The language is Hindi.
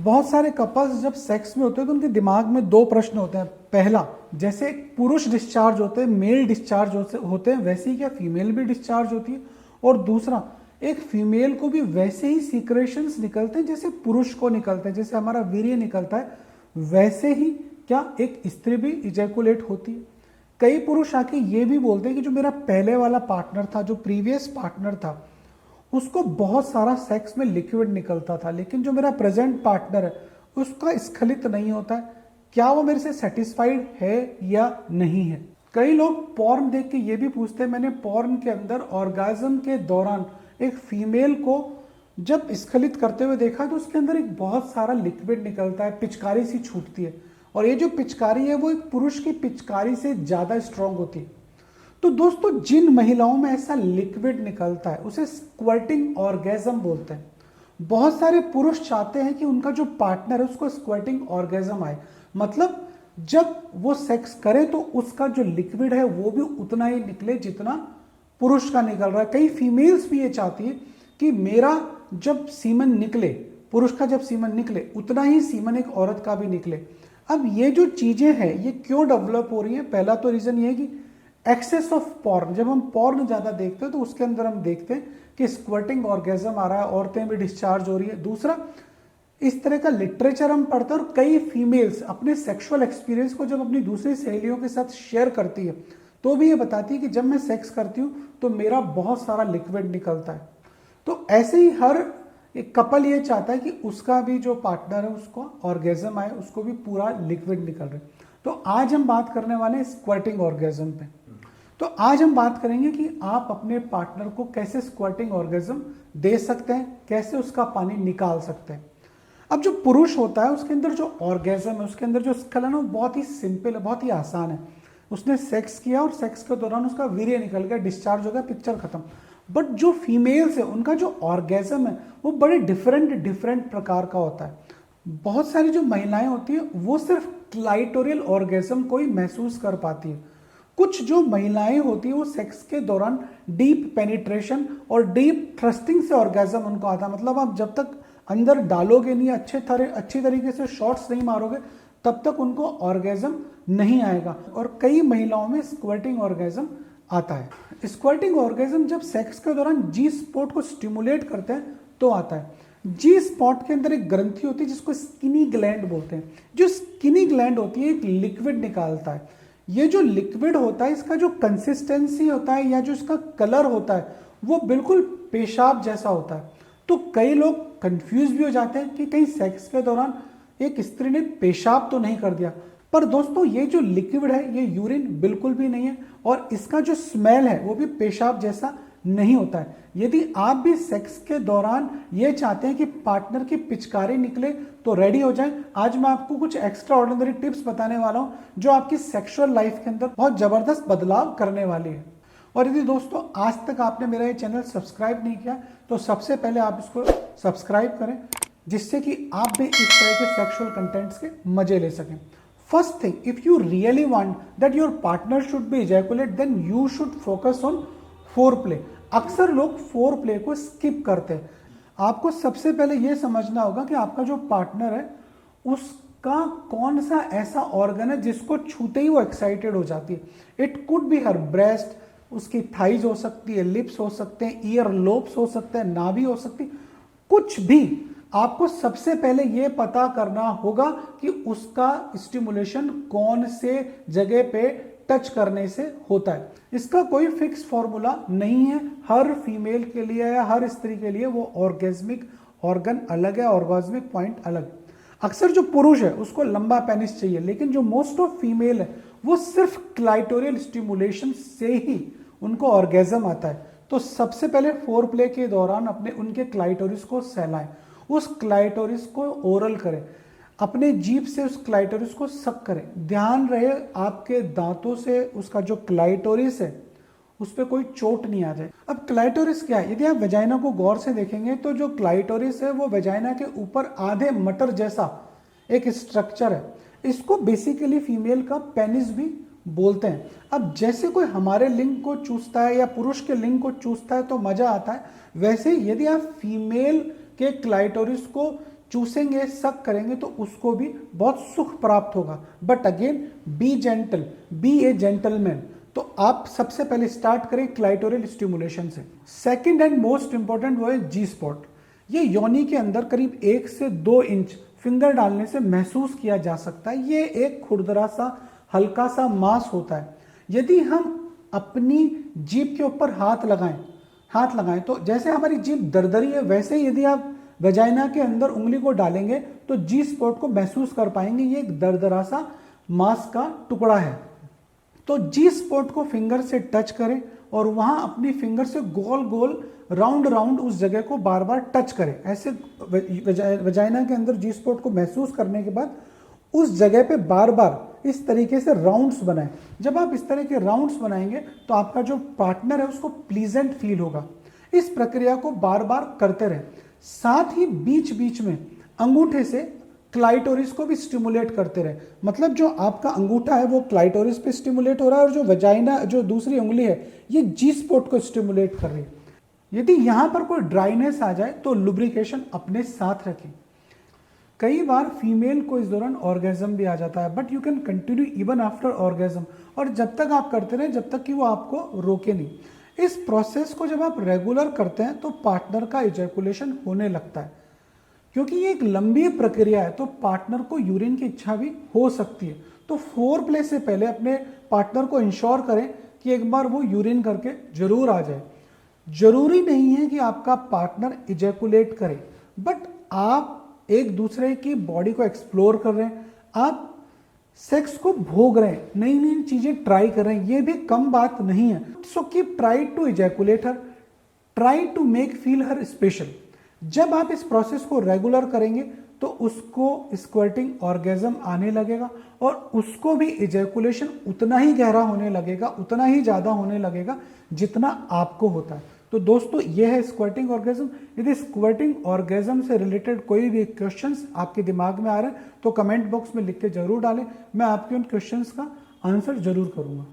बहुत सारे कपल्स जब सेक्स में होते हैं तो उनके दिमाग में दो प्रश्न होते हैं। पहला, जैसे पुरुष डिस्चार्ज होते हैं, मेल डिस्चार्ज होते हैं, वैसे ही क्या फीमेल भी डिस्चार्ज होती है। और दूसरा, एक फीमेल को भी वैसे ही सीक्रेशंस निकलते हैं जैसे पुरुष को निकलते हैं, जैसे हमारा वीर्य निकलता है वैसे ही क्या एक स्त्री भी इजैकुलेट होती है। कई पुरुष आके ये भी बोलते हैं कि जो मेरा पहले वाला पार्टनर था, जो प्रीवियस पार्टनर था, उसको बहुत सारा सेक्स में लिक्विड निकलता था, लेकिन जो मेरा प्रेजेंट पार्टनर है उसका स्खलित नहीं होता है। क्या वो मेरे से सेटिस्फाइड है या नहीं है। कई लोग पॉर्न देख के ये भी पूछते हैं, मैंने पॉर्न के अंदर ऑर्गाज्म के दौरान एक फीमेल को जब स्खलित करते हुए देखा तो उसके अंदर एक बहुत सारा लिक्विड निकलता है, पिचकारी सी छूटती है, और ये जो पिचकारी है वो एक पुरुष की पिचकारी से ज्यादा स्ट्रांग होती है। तो दोस्तों, जिन महिलाओं में ऐसा लिक्विड निकलता है उसे स्क्वर्टिंग ऑर्गेजम बोलते हैं। बहुत सारे पुरुष चाहते हैं कि उनका जो पार्टनर है उसको स्क्वर्टिंग ऑर्गेजम आए, मतलब जब वो सेक्स करे तो उसका जो लिक्विड है वो भी उतना ही निकले जितना पुरुष का निकल रहा है। कई फीमेल्स भी ये चाहती है कि मेरा जब सीमन निकले, पुरुष का जब सीमन निकले उतना ही सीमन एक औरत का भी निकले। अब ये जो चीजें हैं ये क्यों डेवलप हो रही है? पहला तो रीजन ये है कि एक्सेस ऑफ पॉर्न, जब हम पॉर्न ज्यादा देखते हैं तो उसके अंदर हम देखते हैं कि स्क्वर्टिंग ऑर्गेजम आ रहा है, औरतें भी डिस्चार्ज हो रही है। दूसरा, इस तरह का लिटरेचर हम पढ़ते हैं और कई फीमेल्स अपने सेक्सुअल एक्सपीरियंस को जब अपनी दूसरी सहेलियों के साथ शेयर करती है तो भी ये बताती है कि जब मैं सेक्स करती हूँ तो मेरा बहुत सारा लिक्विड निकलता है। तो ऐसे ही हर एक कपल ये चाहता है कि उसका भी जो पार्टनर है उसको ऑर्गेजम आए, उसको भी पूरा लिक्विड निकल रहे। तो आज हम बात करने वाले हैं स्क्वर्टिंग ऑर्गेजम पे। तो आज हम बात करेंगे कि आप अपने पार्टनर को कैसे स्क्वर्टिंग ऑर्गेजम दे सकते हैं, कैसे उसका पानी निकाल सकते हैं। अब जो पुरुष होता है उसके अंदर जो ऑर्गेजम है, उसके अंदर जो स्खलन है वो बहुत ही सिंपल है, बहुत ही आसान है। उसने सेक्स किया और सेक्स के दौरान उसका वीर्य निकल गया, डिस्चार्ज हो गया, पिक्चर खत्म। बट जो फीमेल्स है उनका जो ऑर्गेजम है वो बड़े डिफरेंट प्रकार का होता है। बहुत सारी जो महिलाएं होती है वो सिर्फ क्लाइटोरियल ऑर्गेजम को ही महसूस कर पाती है। कुछ जो महिलाएं होती है वो सेक्स के दौरान डीप पेनिट्रेशन और डीप थ्रस्टिंग से ऑर्गेजम उनको आता है। मतलब आप जब तक अंदर डालोगे नहीं, अच्छी तरीके से शॉट्स नहीं मारोगे, तब तक उनको ऑर्गेजम नहीं आएगा। और कई महिलाओं में स्क्वर्टिंग ऑर्गेजम आता है। स्क्वर्टिंग ऑर्गेजम जब सेक्स के दौरान जी स्पॉट को स्टिमुलेट करते हैं तो आता है। जी स्पॉट के अंदर एक ग्रंथि होती है जिसको स्किनी ग्लैंड बोलते हैं। जो स्किनी ग्लैंड होती है एक लिक्विड निकालता है। ये जो लिक्विड होता है इसका जो कंसिस्टेंसी होता है या जो इसका कलर होता है वो बिल्कुल पेशाब जैसा होता है। तो कई लोग कंफ्यूज भी हो जाते हैं कि कहीं सेक्स के दौरान एक स्त्री ने पेशाब तो नहीं कर दिया। पर दोस्तों, ये जो लिक्विड है ये यूरिन बिल्कुल भी नहीं है और इसका जो स्मेल है वो भी पेशाब जैसा नहीं होता है। यदि आप भी सेक्स के दौरान ये चाहते हैं कि पार्टनर की पिचकारी निकले तो रेडी हो जाएं। आज मैं आपको कुछ एक्स्ट्रा ऑर्डिनरी टिप्स बताने वाला हूं जो आपकी सेक्सुअल लाइफ के अंदर बहुत जबरदस्त बदलाव करने वाली है। और यदि दोस्तों आज तक आपने मेरा ये चैनल सब्सक्राइब नहीं किया तो सबसे पहले आप इसको सब्सक्राइब करें, जिससे कि आप भी इस तरह के सेक्सुअल कंटेंट्स के मजे ले सकें। First thing, if you really want that your partner should be ejaculate then you should focus on foreplay. अक्सर लोग फोर प्ले को स्किप करते हैं। आपको सबसे पहले यह समझना होगा कि आपका जो पार्टनर है उसका कौन सा ऐसा ऑर्गन है जिसको छूते ही वो एक्साइटेड हो जाती है। It could be her breast, उसकी थाइज हो सकती है, लिप्स हो सकते हैं, ईयर लोब्स हो सकते हैं, नाभि हो सकती, कुछ भी। आपको सबसे पहले यह पता करना होगा कि उसका स्टिमुलेशन कौन से जगह पे टच करने से होता है। इसका कोई फिक्स फॉर्मूला नहीं है। हर फीमेल के लिए या हर स्त्री के लिए वो ऑर्गेज्मिक ऑर्गन अलग है, ऑर्गेज्मिक पॉइंट अलग। अक्सर जो पुरुष है उसको लंबा पेनिस चाहिए, लेकिन जो मोस्ट ऑफ फीमेल है वो सिर्फ क्लाइटोरियल स्टिमुलेशन से ही उनको ऑर्गेज्म आता है। तो सबसे पहले फोर प्ले के दौरान अपने उनके क्लाइटोरिस को सहलाएं, उस क्लाइटोरिस को ओरल करें, अपने जीभ से उस क्लाइटोरिस को सक करें। ध्यान रहे आपके दांतों से उसका जो क्लाइटोरिस है उस पर कोई चोट नहीं आ जाए। अब क्लाइटोरिस क्या है? यदि आप वेजाइना को गौर से देखेंगे तो जो क्लाइटोरिस है वो वेजाइना के ऊपर आधे मटर जैसा एक स्ट्रक्चर है। इसको बेसिकली फीमेल का पेनिस भी बोलते हैं। अब जैसे कोई हमारे लिंग को चूसता है या पुरुष के लिंग को चूसता है तो मजा आता है, वैसे यदि आप फीमेल के क्लाइटोरिस को चूसेंगे, सक करेंगे तो उसको भी बहुत सुख प्राप्त होगा। But again be gentle, be a gentleman. तो आप सबसे पहले स्टार्ट करें क्लाइटोरियल स्टिमुलेशन से। सेकंड एंड मोस्ट इंपॉर्टेंट वो है जी स्पॉट। ये योनि के अंदर करीब 1 से 2 इंच फिंगर डालने से महसूस किया जा सकता है। ये एक खुरदरा सा हल्का सा मांस होता है। यदि हम अपनी जीभ के ऊपर हाथ लगाएं तो जैसे हमारी जीभ दरदरी है, वैसे ही यदि आप वजाइना के अंदर उंगली को डालेंगे तो जी स्पॉट को महसूस कर पाएंगे। ये एक दरदरा सा मांस का टुकड़ा है। तो जी स्पॉट को फिंगर से टच करें और वहां अपनी फिंगर से गोल गोल राउंड उस जगह को बार बार टच करें। ऐसे वजाइना के अंदर जी स्पॉट को महसूस करने के बाद उस जगह पे बार बार इस तरीके से राउंड्स बनाएं। जब आप इस तरह के राउंड्स बनाएंगे तो आपका जो पार्टनर है उसको प्लीजेंट फील होगा। इस प्रक्रिया को बार बार करते रहें। साथ ही बीच बीच में अंगूठे से क्लाइटोरिस को भी स्टिमुलेट करते रहे। मतलब जो आपका अंगूठा है वो क्लाइटोरिस पे स्टिमुलेट हो रहा है और जो वजाइना जो दूसरी उंगली है ये जी स्पॉट को स्टिमुलेट कर रही है। यदि यहां पर कोई ड्राइनेस आ जाए तो लुब्रिकेशन अपने साथ रखें। कई बार फीमेल को इस दौरान ऑर्गेजम भी आ जाता है, but you can continue even after orgasm. और जब तक आप करते रहे जब तक कि वो आपको रोके नहीं। इस प्रोसेस को जब आप रेगुलर करते हैं तो पार्टनर का इजैकुलेशन होने लगता है। क्योंकि ये एक लंबी प्रक्रिया है तो पार्टनर को यूरिन की इच्छा भी हो सकती है। तो फोर प्ले से पहले अपने पार्टनर को इंश्योर करें कि एक बार वो यूरिन करके जरूर आ जाए। जरूरी नहीं है कि आपका पार्टनर इजैकुलेट करे, बट आप एक दूसरे की बॉडी को एक्सप्लोर कर रहे हैं, आप सेक्स को भोग रहे हैं, नई नई चीजें ट्राई कर रहे हैं, ये भी कम बात नहीं है। So keep try to ejaculate her, try to make feel her special. जब आप इस प्रोसेस को रेगुलर करेंगे तो उसको स्क्वर्टिंग ऑर्गेजम आने लगेगा और उसको भी इजैकुलेशन उतना ही गहरा होने लगेगा, उतना ही ज्यादा होने लगेगा जितना आपको होता है। तो दोस्तों ये है स्क्वर्टिंग ऑर्गेजम। यदि स्क्वर्टिंग ऑर्गेजम से रिलेटेड कोई भी क्वेश्चंस आपके दिमाग में आ रहे हैं तो कमेंट बॉक्स में लिख के जरूर डालें। मैं आपके उन क्वेश्चंस का आंसर जरूर करूंगा।